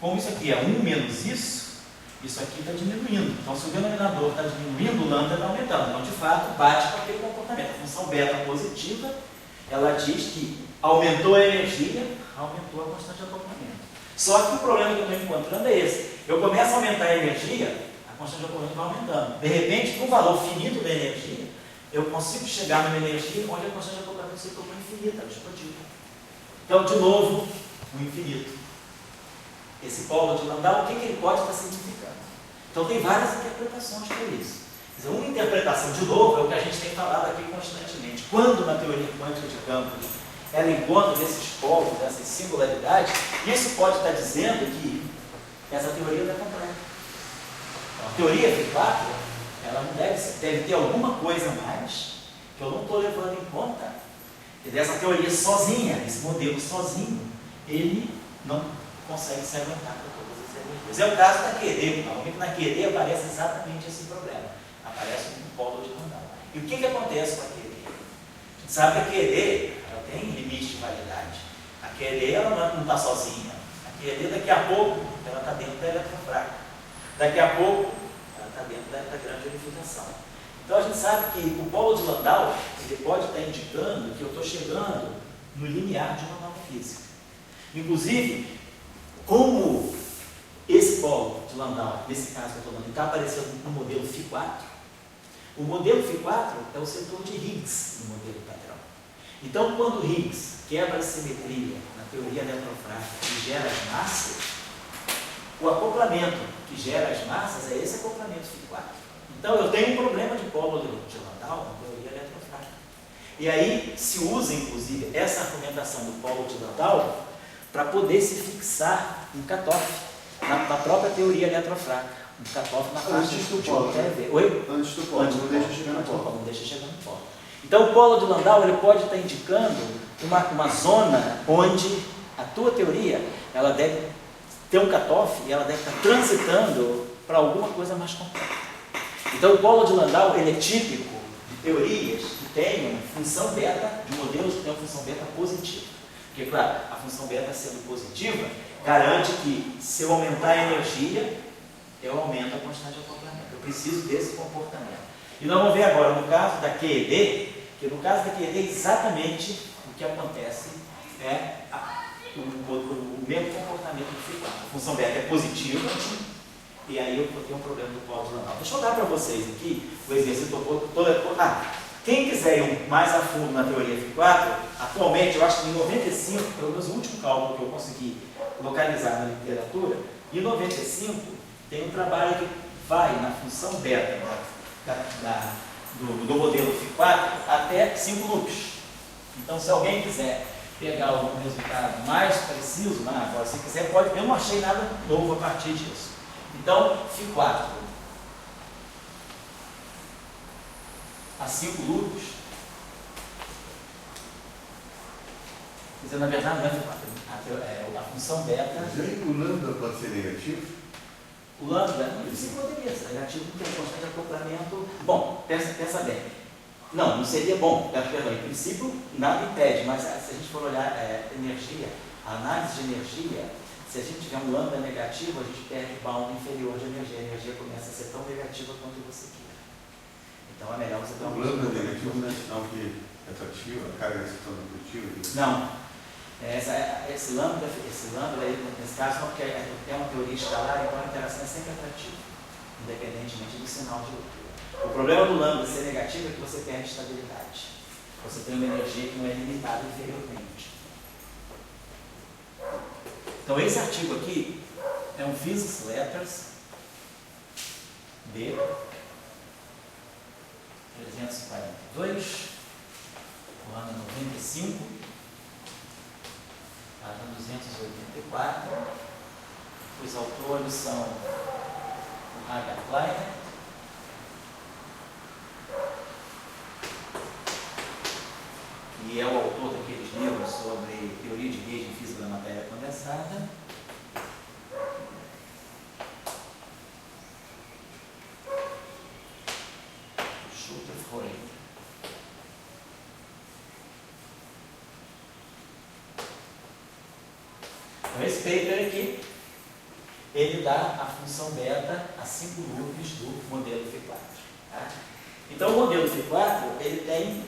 como isso aqui é 1 menos isso aqui está diminuindo. Então, se o denominador está diminuindo, o lambda está aumentando. Então, de fato, bate com aquele comportamento. A função beta positiva, ela diz que aumentou a energia, aumentou a constante de acoplamento. Só que o problema que eu estou encontrando é esse. Eu começo a aumentar a energia, a constante de acoplamento vai aumentando. De repente, com o valor finito da energia, eu consigo chegar numa energia onde a constante de acoplamento se tornou infinita, ela explodiu. Então, de novo, o infinito. Esse polo de Landau, o que ele pode estar significando? Então, tem várias interpretações para isso. Quer dizer, uma interpretação, de novo, é o que a gente tem falado aqui constantemente. Quando na teoria quântica de campos ela encontra esses polos, essas singularidades, isso pode estar dizendo que essa teoria não é completa. Então, a teoria V4, ela não deve ter alguma coisa a mais que eu não estou levando em conta. Quer dizer, essa teoria sozinha, esse modelo sozinho, ele não consegue se aguentar com todas as energias. É o caso da QED. Na QED aparece exatamente esse problema. Aparece um polo de Landau. E o que acontece com a QED? A gente sabe que a QED ela tem limite de validade. A QED ela não está sozinha. A QED daqui a pouco ela está dentro da eletrofraca. Daqui a pouco ela está dentro da grande unificação. Então a gente sabe que o polo de Landau ele pode estar indicando que eu estou chegando no limiar de uma nova física. Inclusive, como esse polo de Landau, nesse caso que eu estou dando, está aparecendo no modelo Φ4, o modelo Φ4 é o setor de Higgs no modelo padrão. Então, quando Higgs quebra a simetria na teoria eletrofrágica e gera as massas, o acoplamento que gera as massas é esse acoplamento Φ4. Então, eu tenho um problema de polo de Landau na teoria eletrofrágica. E aí se usa, inclusive, essa argumentação do polo de Landau para poder se fixar um cutoff na própria teoria eletrofrágica. Um cutoff na faixa do polo. Oi? Antes do polo, não deixa chegar no polo. Não deixa chegar no polo. Então, o polo de Landau ele pode estar indicando uma zona onde a tua teoria ela deve ter um cutoff e ela deve estar transitando para alguma coisa mais complexa. Então, o polo de Landau ele é típico de teorias que tenham função beta, de modelos que tenham função beta positiva. Porque, claro, a função beta sendo positiva garante que se eu aumentar a energia, eu aumento a constante de acoplamento. Eu preciso desse comportamento. E nós vamos ver agora, no caso da QED, que no caso da QED exatamente o que acontece é o mesmo comportamento do Φ4. A função beta é positiva, e aí eu tenho um problema do polo de Landau. Deixa eu dar para vocês aqui o exercício quem quiser ir mais a fundo na teoria Φ4, atualmente, eu acho que em 95, pelo menos o último cálculo que eu consegui localizar na literatura, em 95 tem um trabalho que vai na função beta do modelo Φ4 até 5 loops. Então, se alguém quiser pegar algum resultado mais preciso, mas agora se quiser pode, eu não achei nada novo a partir disso. Então, Φ4 a 5 loops, quer dizer, na verdade não é Φ4, a função beta. Mas aí o lambda pode ser negativo? O lambda, isso poderia ser negativo porque é constante de acoplamento. Bom, pensa bem. Não seria bom, perdão, em princípio nada impede, mas se a gente for olhar energia, a análise de energia, se a gente tiver um lambda negativo, a gente perde o bound inferior de energia, a energia começa a ser tão negativa quanto você quer. Então é melhor você ter O lambda negativo não é sinal que é atrativo, a carga é sinal positiva? Não. Esse lambda aí, nesse caso, não, porque é uma teoria escalar, então a interação é sempre atrativa, independentemente do sinal de ruptura. O problema do lambda ser negativo é que você perde estabilidade. Você tem uma energia que não é limitada inferiormente. Então esse artigo aqui é um Physics Letters B 342, o ano 95, página 284. Os autores são o Hagar Kleiner, que é o autor daqueles livros sobre teoria de Gauge e física da matéria condensada. Schulter-Freud. Então esse paper aqui, ele dá a função beta a 5 loops do modelo Φ4. Tá? Então o modelo Φ4, ele tem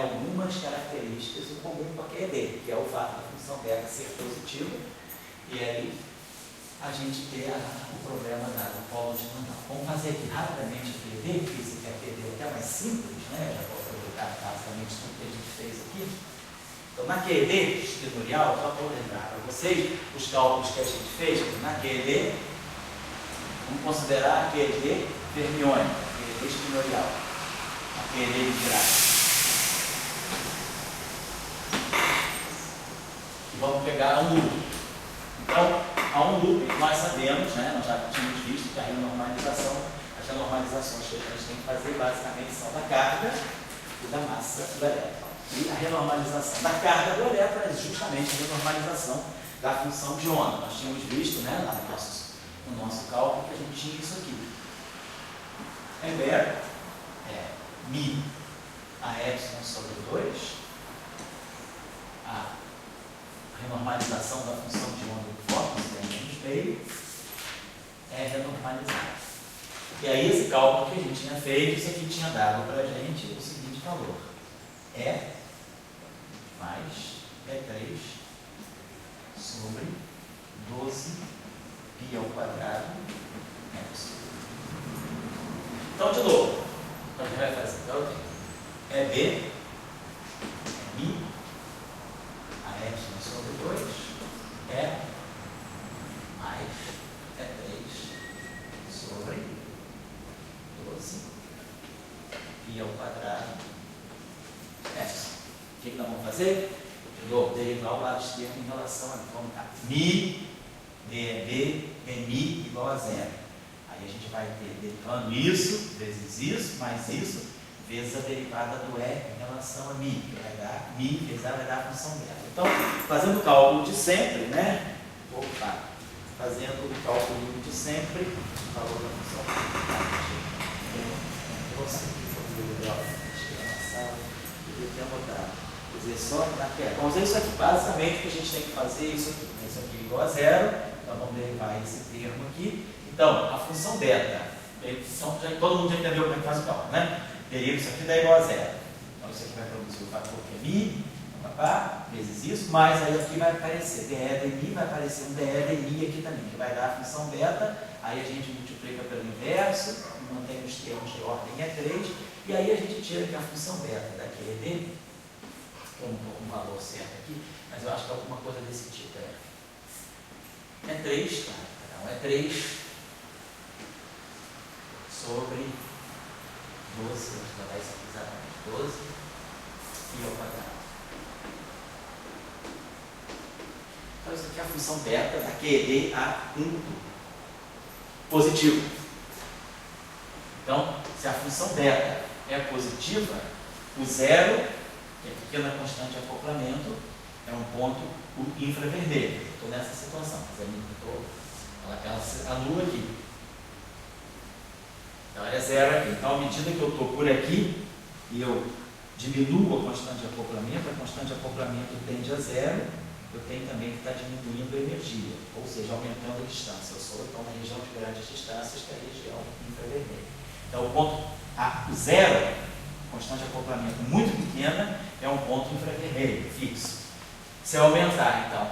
algumas características em comum com a QED, que é o fato da função beta ser positiva, e aí a gente ter o problema do polo de Landau. Vamos fazer aqui rapidamente a QED, que a QED é até mais simples, né? Já vou aproveitar basicamente tudo que a gente fez aqui. Então na QED escritorial, só para lembrar para vocês, os cálculos que a gente fez, na QED, vamos considerar a QED fermiônica, a QED escritorial, a QED de gráfico. E vamos pegar um loop. Então, há um loop, nós sabemos, né, nós já tínhamos visto que a renormalização, as renormalizações que a gente tem que fazer basicamente são da carga e da massa do elétron. E a renormalização da carga do elétron é justamente a renormalização da função de onda. Nós tínhamos visto, né, lá no nosso cálculo que a gente tinha isso aqui. Ember é mi a epsilon sobre 2, a renormalização da função de onda do fóton, que é menos meio, é renormalizada. E aí esse cálculo que a gente tinha feito, isso aqui tinha dado para a gente o seguinte valor. É mais E3 sobre 12 π ao quadrado epsilon. Então, de novo, o que a gente vai fazer? Então, eu tenho EB, é mi, a epsilon sobre 2, é mais E3 sobre 12 π ao quadrado epsilon. O que nós vamos fazer? De novo, derivar o lado esquerdo em relação a vamos cá. Mi, DEB, é mi igual a zero. Aí a gente vai ter derivando isso, vezes isso, mais isso, vezes a derivada do E em relação a mi, que vai dar mi, vezes A vai dar a função dela. Então, fazendo o cálculo de sempre, né? Opa! Fazendo o cálculo de sempre, o valor da função. Eu tenho botado. Quer dizer, só na queda. Vamos ver isso aqui. Basicamente, o que a gente tem que fazer é isso aqui. Isso aqui é igual a zero. Então, vamos derivar esse termo aqui. Então, a função beta. Então, todo mundo já entendeu como é que faz o cálculo, né? Deriva isso aqui dá igual a zero. Então, isso aqui vai produzir o fator que é mi, vezes isso, mas aí aqui vai aparecer DE de mi, vai aparecer um DE de mi aqui também, que vai dar a função beta. Aí a gente multiplica pelo inverso, mantém os termos de ordem E3, e aí a gente tira que a função beta daqui é D, eu não estou com o valor certo aqui, mas eu acho que é alguma coisa desse tipo. É 3, tá? Então é 3 sobre 12, vamos botar isso aqui exatamente, 12 π ao quadrado. Então, isso aqui é a função beta da QED a 1 positivo. Então, se a função beta é positiva, o zero, que é a pequena constante de acoplamento, é um ponto infravermelho. Estou nessa situação, ela anula aqui. Então, ela é zero aqui. Então, à medida que eu estou por aqui e eu diminuo a constante de acoplamento, a constante de acoplamento tende a zero, eu tenho também que estar diminuindo a energia, ou seja, aumentando a distância. Eu sou, então, na região de grandes distâncias, que é a região infravermelha. Então, o ponto o zero, constante de acoplamento muito pequena, é um ponto infravermelho, fixo. Se eu aumentar, então,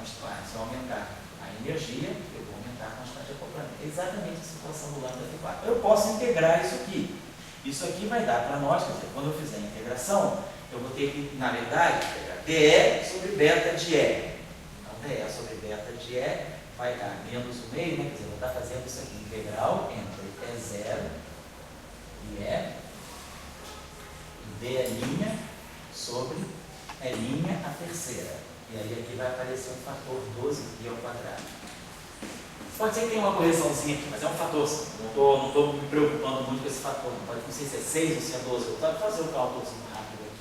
se eu aumentar a energia, eu vou aumentar a constante de acoplamento. É exatamente a situação do lambda T4. Eu posso integrar isso aqui. Isso aqui vai dar para nós, quer dizer, quando eu fizer a integração, eu vou ter que, na verdade, pegar dE sobre beta de E. Então, dE sobre beta de E vai dar menos o meio, né? Quer dizer, eu vou estar fazendo isso aqui, integral entre E0 e dE' sobre E' a terceira. E aí aqui vai aparecer um fator 12π ao quadrado. Pode ser que tenha uma correçãozinha aqui, mas é um fator. Não estou me preocupando muito com esse fator. Não sei se é 6 ou se é 12. Eu vou fazer o cálculozinho rápido aqui.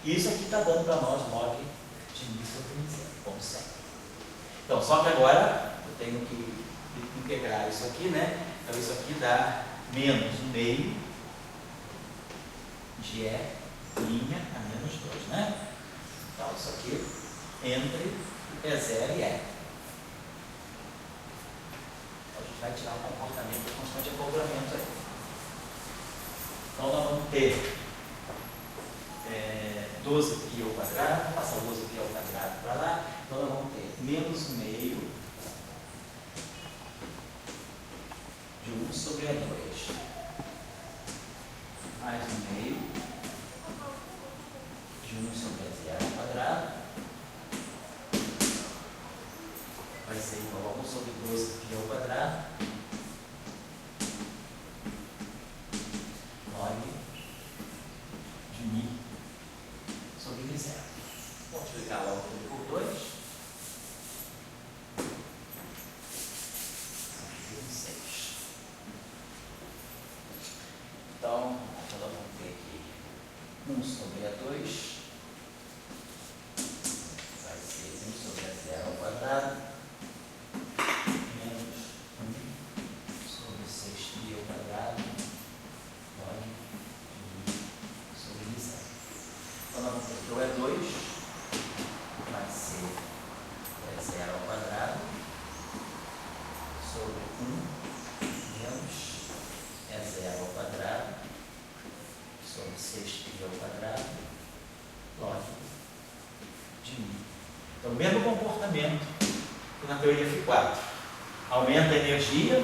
E isso aqui está dando para nós 9 de μ sobre μ, como sempre. Então, só que agora eu tenho que integrar isso aqui, né? Então, isso aqui dá menos o meio de E' a menos 2, né? Então, isso aqui entre E0 e E. A gente vai tirar o comportamento da constante de acoplamento aí. Então, nós vamos ter 12π ao quadrado, vou passar 12π ao quadrado para lá. Então, nós vamos ter menos o meio de 1 sobre E2, mais o meio de 1 sobre E0 ao quadrado, vai ser igual a 1 sobre 12π ao quadrado, 9 de μ sobre μ0. Vou multiplicar logo tudo por 2. 6. Então, nós vamos ter aqui 1 sobre E2, vai ser 1 sobre E0 ao quadrado, menos 1 sobre 6π ao quadrado, 9 de μ sobre μ0. Então, nós vamos ter que o E2 vai ser E0 ao quadrado sobre 1 menos E0 ao quadrado sobre 6π ao quadrado, 9 de μ. Então, o mesmo comportamento que na teoria F4. Aumenta a energia,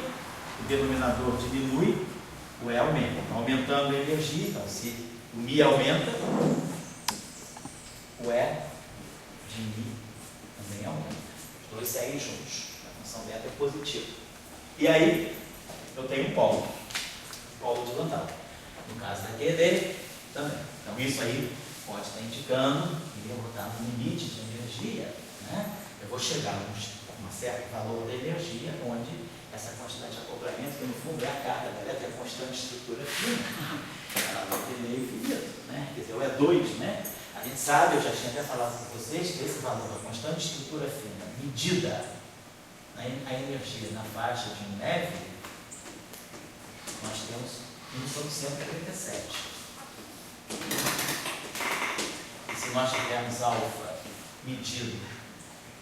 o denominador diminui, o E aumenta. Então, aumentando a energia, então, se o μ aumenta, o E de μ também aumenta. Os dois seguem juntos. A função beta é positiva. E aí, eu tenho um polo de Landau. No caso da QED, também. Então, isso aí pode estar indicando que eu vou estar no limite de energia, né? Eu vou chegar a um certo valor de energia, onde essa quantidade de acoplamento, que no fundo é a carga da elétrica, é a constante de estrutura fina, ela vai ter meio infinito, né? Quer dizer, ou é 2, né? A gente sabe, eu já tinha até falado com vocês, que esse valor da constante de estrutura fina, medida a energia na faixa de um neve, nós temos 1 sobre 137. E se nós tivermos alfa medido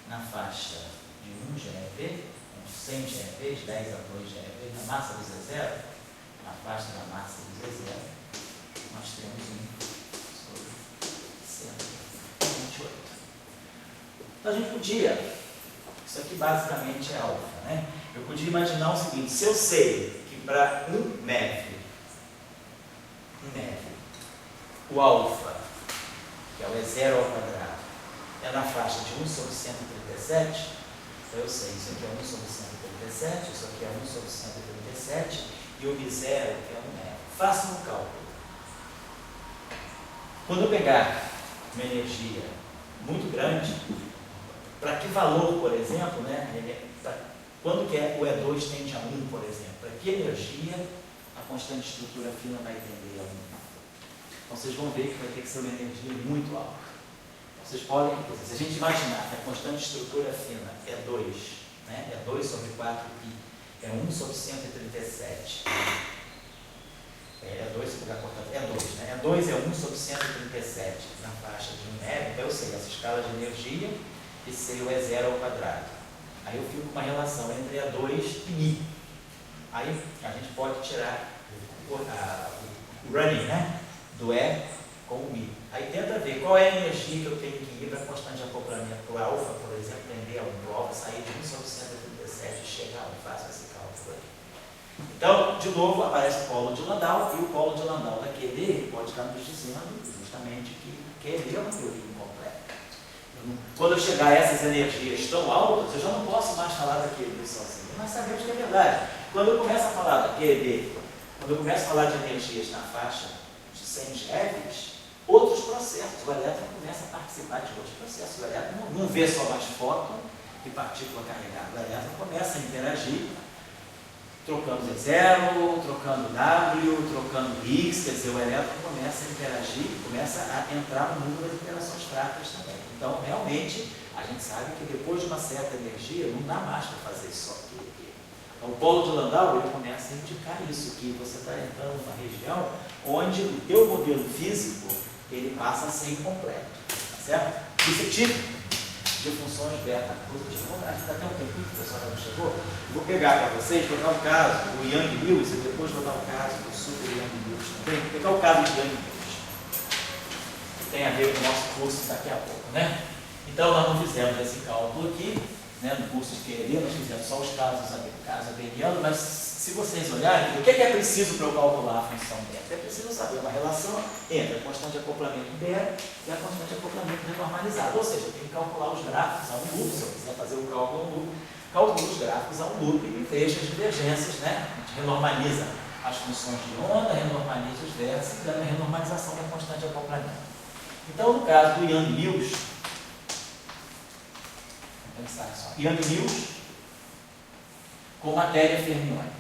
na faixa de 1 GeV, 100 GeV, 10 a 2 GeV, na massa do Z0, na faixa da massa do Z0, nós temos 1 sobre 128. Então a gente podia, isso aqui basicamente é alfa, né? Eu podia imaginar o seguinte: se eu sei que para 1 MeV, o alfa, que é o E0 ao quadrado, é na faixa de 1 sobre 137, então eu sei, isso aqui é 1 sobre 137, isso aqui é 1 sobre 137, e o μ0 é 1 MeV. Faça um cálculo. Quando eu pegar uma energia muito grande, para que valor, por exemplo, né, quando que o E2 tende a 1, por exemplo, para que energia a constante estrutura fina vai tender a 1? Então vocês vão ver que vai ter que ser uma energia muito alta. Vocês podem, se a gente imaginar que a constante estrutura fina é 2, né, é 2 sobre 4π, é 1 sobre 137. É 2 sobre a portanto, é 2, né? É 2 é 1 sobre 137 na faixa de 1 metro. Então eu sei essa escala de energia e sei o E0 ao quadrado. Aí eu fico com uma relação entre E2 e μ. Aí a gente pode tirar o running, né, do E com o μ. Aí tenta ver qual é a energia que eu tenho que ir para a constante de acoplamento. O alfa, por exemplo, tender a 1. O alfa sair de 1 sobre 137 e chegar a 1. Faço esse cálculo aqui. Então, de novo, aparece o polo de Landau, e o polo de Landau da QD ele pode estar nos dizendo justamente que QD é uma teoria incompleta. Quando eu chegar a essas energias tão altas, eu já não posso mais falar da QD sozinho. Nós sabemos que é verdade. Quando eu começo a falar da QD, quando eu começo a falar de energias na faixa de 100 GeVs, outros processos, o elétron começa a participar de outros processos. O elétron não vê só mais fóton e partícula carregada. O elétron começa a interagir, trocando Z0, trocando W, trocando X, quer dizer, o elétron começa a interagir, começa a entrar no mundo das interações fracas também. Então, realmente, a gente sabe que depois de uma certa energia, não dá mais para fazer só aquilo aqui. Então, o polo de Landau, ele começa a indicar isso, que você está entrando numa região onde o teu modelo físico, ele passa a ser incompleto, tá certo? Isso é típico de funções beta positivas. Vamos ainda tem um tempinho que o pessoal não chegou. Vou pegar para vocês, vou dar um caso do Yang-Mills e depois vou dar um caso do Super Yang-Mills também. Vou pegar o caso do Yang-Mills, que tem a ver com o nosso curso daqui a pouco, né? Então, nós não fizemos esse cálculo aqui, né, no curso de QED, nós fizemos só os casos abelianos, mas se vocês olharem, o que é preciso para eu calcular a função beta? É preciso saber uma relação entre a constante de acoplamento beta e a constante de acoplamento renormalizado. Ou seja, eu tenho que calcular os gráficos a um loop, se eu quiser fazer o cálculo a um loop, calculo os gráficos a um loop e vejo as divergências, né? A gente renormaliza as funções de onda, renormaliza os vértices e dá a renormalização da constante de acoplamento. Então, no caso do Yang-Mills, vamos pensar só, Yang-Mills com matéria fermiônica.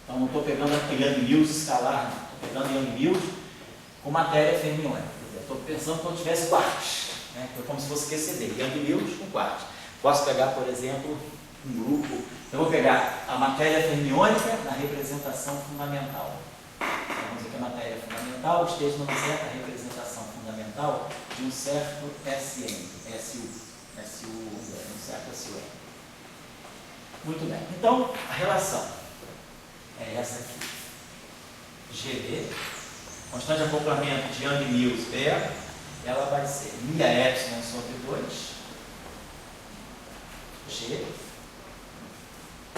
Então, não estou pegando Yang-Mills escalar, estou pegando Yang-Mills com matéria fermiônica. Estou pensando como se tivesse quarks, né? Como se fosse QCD. Yang-Mills com quarks. Posso pegar, por exemplo, um grupo. Eu vou pegar a matéria fermiônica na representação fundamental. Vamos dizer que a matéria fundamental esteja numa certa representação fundamental de um certo SN, SU, um certo SUN. Muito bem. Então, a relação é essa aqui. GB, constante de acoplamento de Yang-Mills beta, ela vai ser μ sobre 2, G,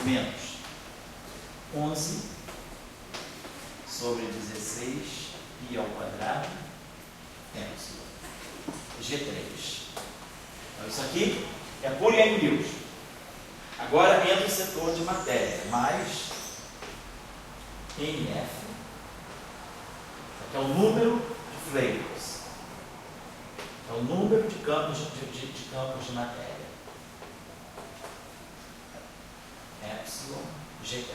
menos 11 sobre 16 π ao quadrado, G3. Então, isso aqui é por Yang-Mills. Agora entra o setor de matéria, mais NF, que é o número de flavors, é o número de campos de matéria. Epsilon G3.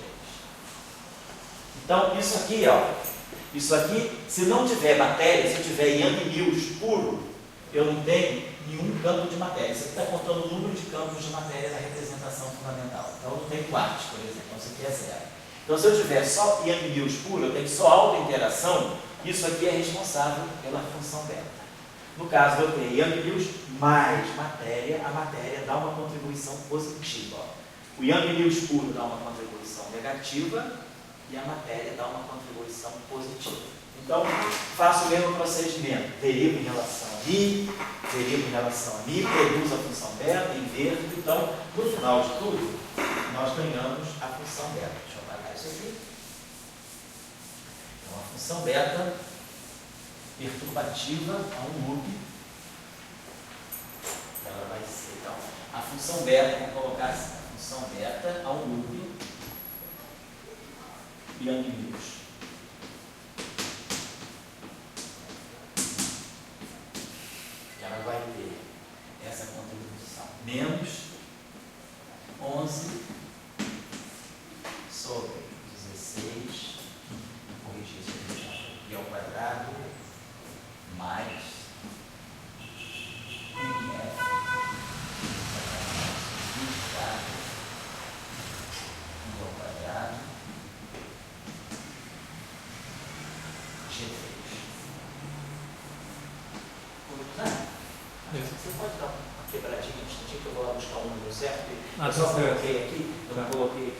Então, isso aqui, ó, isso aqui, se não tiver matéria, se eu tiver Yang-Mills puro, eu não tenho nenhum campo de matéria. Isso aqui está contando o número de campos de matéria da representação fundamental. Então, eu não tenho quartos, por exemplo. Então, isso aqui é zero. Então, se eu tiver só Yang-Mills puro, eu tenho só auto-interação, isso aqui é responsável pela função beta. No caso, eu tenho Yang-Mills mais matéria, a matéria dá uma contribuição positiva. Ó. O Yang-Mills puro dá uma contribuição negativa e a matéria dá uma contribuição positiva. Então, faço o mesmo procedimento. Derivo em relação a μ, derivo em relação a μ, produzo a função beta, inverto. Então, no final de tudo, nós ganhamos a função beta. Deixa eu apagar isso aqui. Então, a função beta perturbativa a um loop. Ela vai ser, então, a função beta, vamos colocar assim, a função beta a um loop Yang Mills. Ela vai ter essa contribuição menos 11 sobre 16, corrigir isso aqui, pi ao quadrado, mais 1f, 24, pi ao quadrado, g3. Você pode dar uma quebradinha, que eu vou lá buscar o número certo? Eu só coloquei aqui, eu não coloquei aqui.